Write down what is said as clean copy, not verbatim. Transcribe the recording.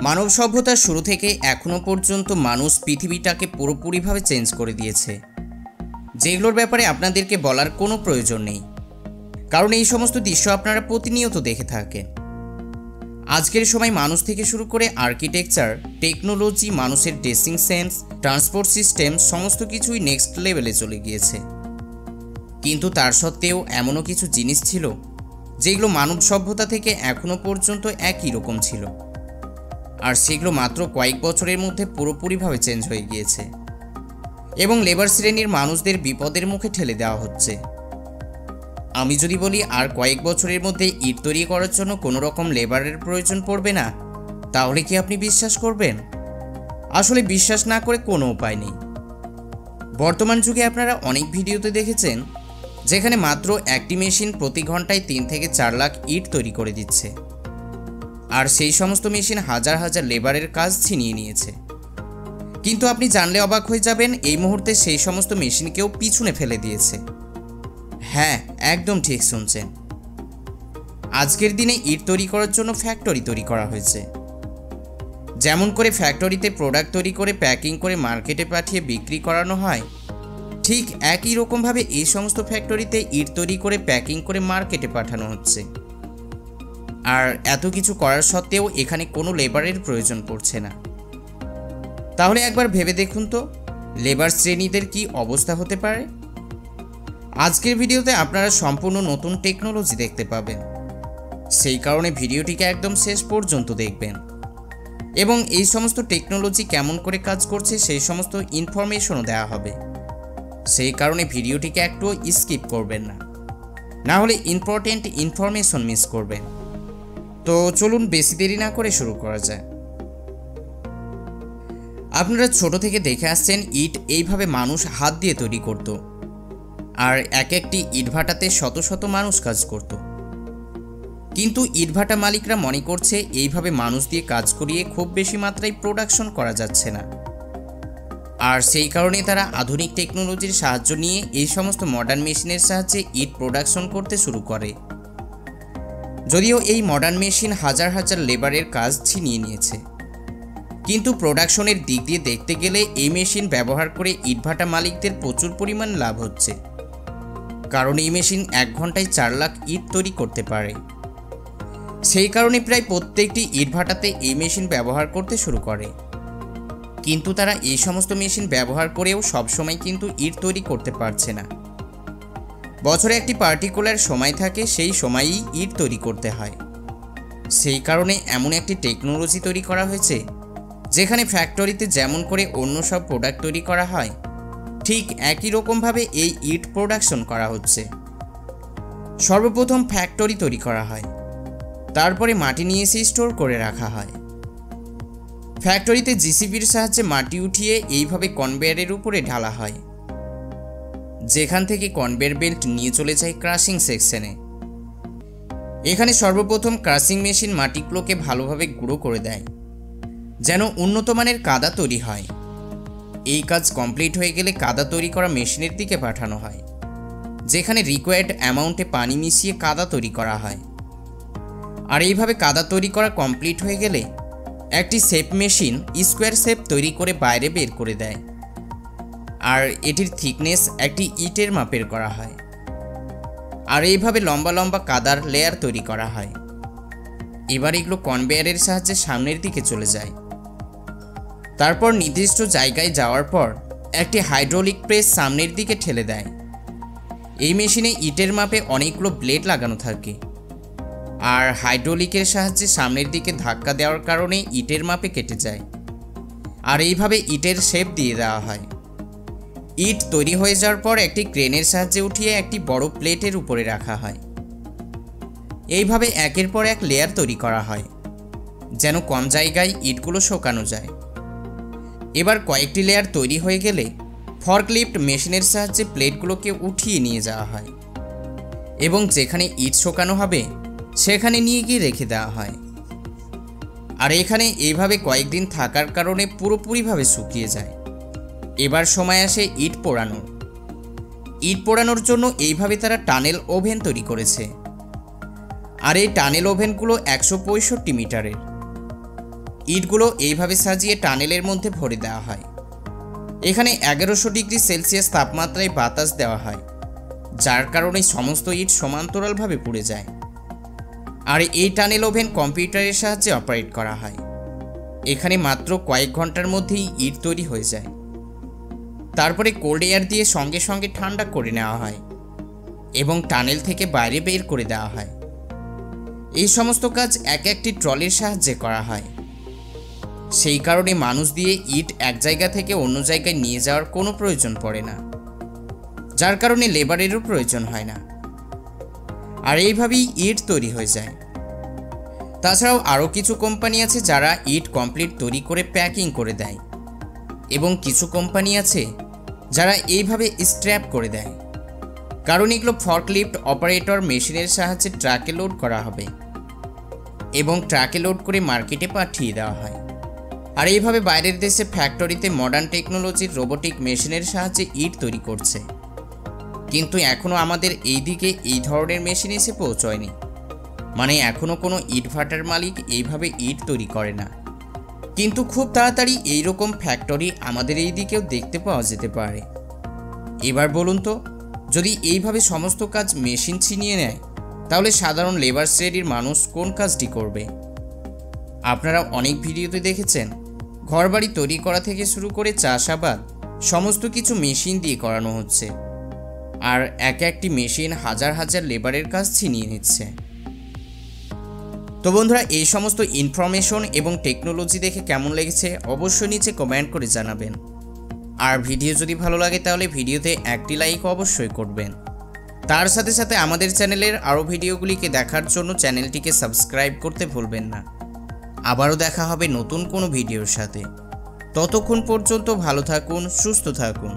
মানব সভ্যতার শুরু থেকে এখনো পর্যন্ত মানুষ পৃথিবীটাকে পুরোপুরিভাবে চেঞ্জ করে দিয়েছে, যেগুলোর ব্যাপারে আপনাদেরকে বলার কোনো প্রয়োজন নেই, কারণ এই সমস্ত দৃশ্য আপনারা প্রতিনিয়ত দেখে থাকেন। আজকের সময় মানুষ থেকে শুরু করে আর্কিটেকচার, টেকনোলজি, মানুষের ড্রেসিং সেন্স, ট্রান্সপোর্ট সিস্টেম সমস্ত কিছুই নেক্সট লেভেলে চলে গিয়েছে। কিন্তু তার সত্ত্বেও এমনও কিছু জিনিস ছিল যেগুলো মানব সভ্যতা থেকে এখনো পর্যন্ত একই রকম ছিল, আর সেগুলো মাত্র কয়েক বছরের মধ্যে পুরোপুরিভাবে চেঞ্জ হয়ে গিয়েছে এবং লেবার শ্রেণীর মানুষদের বিপদের মুখে ঠেলে দেওয়া হচ্ছে। আমি যদি বলি আর কয়েক বছরের মধ্যে ইট তৈরি করার জন্য কোনো রকম লেবারের প্রয়োজন পড়বে না, তাহলে কি আপনি বিশ্বাস করবেন? আসলে বিশ্বাস না করে কোনো উপায় নেই। বর্তমান যুগে আপনারা অনেক ভিডিওতে দেখেছেন যেখানে মাত্র একটি মেশিন প্রতি ঘন্টায় 3 থেকে 4 লাখ ইট তৈরি করে দিচ্ছে, আর সেই সমস্ত মেশিন হাজার হাজার লেবারের কাজ ছিনিয়ে নিয়েছে। কিন্তু আপনি জানলে অবাক হয়ে যাবেন, এই মুহূর্তে সেই সমস্ত মেশিনকেও পিছনে ফেলে দিয়েছে। হ্যাঁ, একদম ঠিক শুনছেন। আজকের দিনে ইট তৈরি করার জন্য ফ্যাক্টরি তৈরি করা হয়েছে। যেমন করে ফ্যাক্টরিতে প্রোডাক্ট তৈরি করে প্যাকিং করে মার্কেটে পাঠিয়ে বিক্রি করানো হয়, ঠিক একই রকমভাবে এই সমস্ত ফ্যাক্টরিতে ইট তৈরি করে প্যাকিং করে মার্কেটে পাঠানো হচ্ছে। আর এত কিছু করার সত্ত্বেও এখানে কোনো লেবারের প্রয়োজন পড়ছে না। তাহলে একবার ভেবে দেখুন তো, লেবার শ্রেণীদের কি অবস্থা হতে পারে? আজকের ভিডিওতে আপনারা সম্পূর্ণ নতুন টেকনোলজি দেখতে পাবেন, সেই কারণে ভিডিওটিকে একদম শেষ পর্যন্ত দেখবেন এবং এই সমস্ত টেকনোলজি কেমন করে কাজ করছে সেই সমস্ত ইনফরমেশনও দেওয়া হবে। সেই কারণে ভিডিওটিকে একটুও স্কিপ করবেন না, না হলে ইম্পর্টেন্ট ইনফরমেশন মিস করবেন। তো চলুন বেশি দেরি না করে শুরু করা যায়। আপনারা ছোট থেকে দেখে আসছেন ইট এইভাবে মানুষ হাত দিয়ে তৈরি করত, আর এক একটি ইটভাটাতে শত শত মানুষ কাজ করত। কিন্তু ইটভাটা মালিকরা মনে করছে এইভাবে মানুষ দিয়ে কাজ করিয়ে খুব বেশি মাত্রায় প্রোডাকশন করা যাচ্ছে না, আর সেই কারণে তারা আধুনিক টেকনোলজির সাহায্য নিয়ে এই সমস্ত মডার্ন মেশিনের সাহায্যে ইট প্রোডাকশন করতে শুরু করে। যদিও এই মডার্ন মেশিন হাজার হাজার লেবারের কাজ ছিনিয়ে নিয়েছে, কিন্তু প্রোডাকশনের দিক দিয়ে দেখতে গেলে এই মেশিন ব্যবহার করে ইটভাটা মালিকদের প্রচুর পরিমাণ লাভ হচ্ছে, কারণ এই মেশিন 1 ঘন্টায় 4 লাখ ইট তৈরি করতে পারে। সেই কারণে প্রায় প্রত্যেকটি ইটভাটাতে এই মেশিন ব্যবহার করতে শুরু করে। কিন্তু তারা এই সমস্ত মেশিন ব্যবহার করেও সবসময় কিন্তু ইট তৈরি করতে পারছে না। বছরে একটি পার্টিকুলার সময় থাকে, সেই সময়েই ইট তৈরি করতে হয়। সেই কারণে এমন একটি টেকনোলজি তৈরি করা হয়েছে যেখানে ফ্যাক্টরিতে যেমন করে অন্য সব প্রোডাক্ট তৈরি করা হয়, ঠিক একই রকমভাবে এই ইট প্রোডাকশন করা হচ্ছে। সর্বপ্রথম ফ্যাক্টরি তৈরি করা হয়, তারপরে মাটি নিয়ে এসে স্টোর করে রাখা হয়। ফ্যাক্টরিতে জিসিবির সাহায্যে মাটি উঠিয়ে এইভাবে কনভেয়ারের উপরে ঢালা হয়, যেখান থেকে কনভেয়ার বেল্ট নিয়ে চলে যায় ক্রাশিং সেকশনে। এখানে সর্বপ্রথম ক্রাশিং মেশিন মাটিগুলোকে ভালোভাবে গুঁড়ো করে দেয় যেন উন্নত মানের কাদা তৈরি হয়। এই কাজ কমপ্লিট হয়ে গেলে কাদা তৈরি করা মেশিনের দিকে পাঠানো হয়, যেখানে রিকোয়ার্ড অ্যামাউন্টে পানি মিশিয়ে কাদা তৈরি করা হয়। আর এইভাবে কাদা তৈরি করা কমপ্লিট হয়ে গেলে একটি শেপ মেশিন স্কোয়ার শেপ তৈরি করে বাইরে বের করে দেয়, আর এটির থিকনেস একটি ইটের মাপের করা হয়। আর এইভাবে লম্বা লম্বা কাদার লেয়ার তৈরি করা হয়। এবার এগুলো কনভেয়ারের সাহায্যে সামনের দিকে চলে যায়। তারপর নির্দিষ্ট জায়গায় যাওয়ার পর একটি হাইড্রোলিক প্রেস সামনের দিকে ঠেলে দেয়। এই মেশিনে ইটের মাপে অনেকগুলো ব্লেড লাগানো থাকে, আর হাইড্রোলিকের সাহায্যে সামনের দিকে ধাক্কা দেওয়ার কারণে ইটের মাপে কেটে যায়, আর এইভাবে ইটের শেপ দিয়ে দেওয়া হয়। ইট তৈরি হয়ে যাওয়ার পর একটি ক্রেনের সাহায্যে উঠিয়ে একটি বড় প্লেটের উপরে রাখা হয়। এইভাবে একের পর এক লেয়ার তৈরি করা হয় যেন কম জায়গায় ইটগুলো শোকানো যায়। এবার কয়েকটি লেয়ার তৈরি হয়ে গেলে ফর্কলিফট মেশিনের সাহায্যে প্লেটগুলোকে উঠিয়ে নিয়ে যাওয়া হয় এবং যেখানে ইট শোকানো হবে সেখানে নিয়ে গিয়ে রেখে দেওয়া হয়। আর এখানে এইভাবে কয়েকদিন থাকার কারণে পুরোপুরিভাবে শুকিয়ে যায়। এবার সময় আসে ইট পোড়ানোর। ইট পোড়ানোর জন্য এইভাবে তারা টানেল ওভেন তৈরি করেছে, আর এই টানেল ওভেনগুলো 165 মিটারের। ইটগুলো এইভাবে সাজিয়ে টানেলের মধ্যে ভরে দেওয়া হয়। এখানে 1100 ডিগ্রি সেলসিয়াস তাপমাত্রায় বাতাস দেওয়া হয়, যার কারণে সমস্ত ইট সমান্তরালভাবে পুড়ে যায়। আর এই টানেল ওভেন কম্পিউটারের সাহায্যে অপারেট করা হয়। এখানে মাত্র কয়েক ঘন্টার মধ্যেই ইট তৈরি হয়ে যায়। তারপরে কোল্ড এয়ার দিয়ে সঙ্গে সঙ্গে ঠান্ডা করে নেওয়া হয় এবং টানেল থেকে বাইরে বের করে দেওয়া হয়। এই সমস্ত কাজ একটি ট্রলির সাহায্যে করা হয়। সেই কারণে মানুষ দিয়ে ইট এক জায়গা থেকে অন্য জায়গায় নিয়ে যাওয়ার কোনো প্রয়োজন পড়ে না, যার কারণে লেবারেরও প্রয়োজন হয় না। আর এইভাবেই ইট তৈরি হয়ে যায়। তাছাড়াও আরও কিছু কোম্পানি আছে যারা ইট কমপ্লিট তৈরি করে প্যাকিং করে দেয়, এবং কিছু কোম্পানি আছে যারা এইভাবে স্ট্র্যাপ করে দেয়, কারণ এগুলো ফর্কলিফট অপারেটর মেশিনের সাহায্যে ট্রাকে লোড করা হবে এবং ট্রাকে লোড করে মার্কেটে পাঠিয়ে দেওয়া হয়। আর এইভাবে বাইরের দেশে ফ্যাক্টরিতে মডার্ন টেকনোলজির রোবোটিক মেশিনের সাহায্যে ইট তৈরি করছে, কিন্তু এখনও আমাদের এই দিকে এই ধরনের মেশিন এসে পৌঁছয়নি। মানে এখনও কোনো ইট ভাটার মালিক এইভাবে ইট তৈরি করে না, কিন্তু খুব তাড়াতাড়ি এইরকম ফ্যাক্টরি আমাদের এই দিকেও দেখতে পাওয়া যেতে পারে। এবার বলুন তো, যদি এইভাবে সমস্ত কাজ মেশিন ছিনিয়ে নেয়, তাহলে সাধারণ লেবার শ্রেণীর মানুষ কোন কাজটি করবে? আপনারা অনেক ভিডিওতে দেখেছেন ঘরবাড়ি তৈরি করা থেকে শুরু করে চাষাবাদ সমস্ত কিছু মেশিন দিয়ে করানো হচ্ছে, আর একটি মেশিন হাজার হাজার লেবারের কাজ ছিনিয়ে নিচ্ছে। তো বন্ধুরা, এই সমস্ত ইনফরমেশন এবং টেকনোলজি দেখে কেমন লেগেছে অবশ্যই নিচে কমেন্ট করে জানাবেন। আর ভিডিও যদি ভালো লাগে তাহলে ভিডিওতে একটি লাইক অবশ্যই করবেন। তার সাথে সাথে আমাদের চ্যানেলের আরও ভিডিওগুলিকে দেখার জন্য চ্যানেলটিকে সাবস্ক্রাইব করতে ভুলবেন না। আবারও দেখা হবে নতুন কোনো ভিডিওর সাথে। ততক্ষণ পর্যন্ত ভালো থাকুন, সুস্থ থাকুন।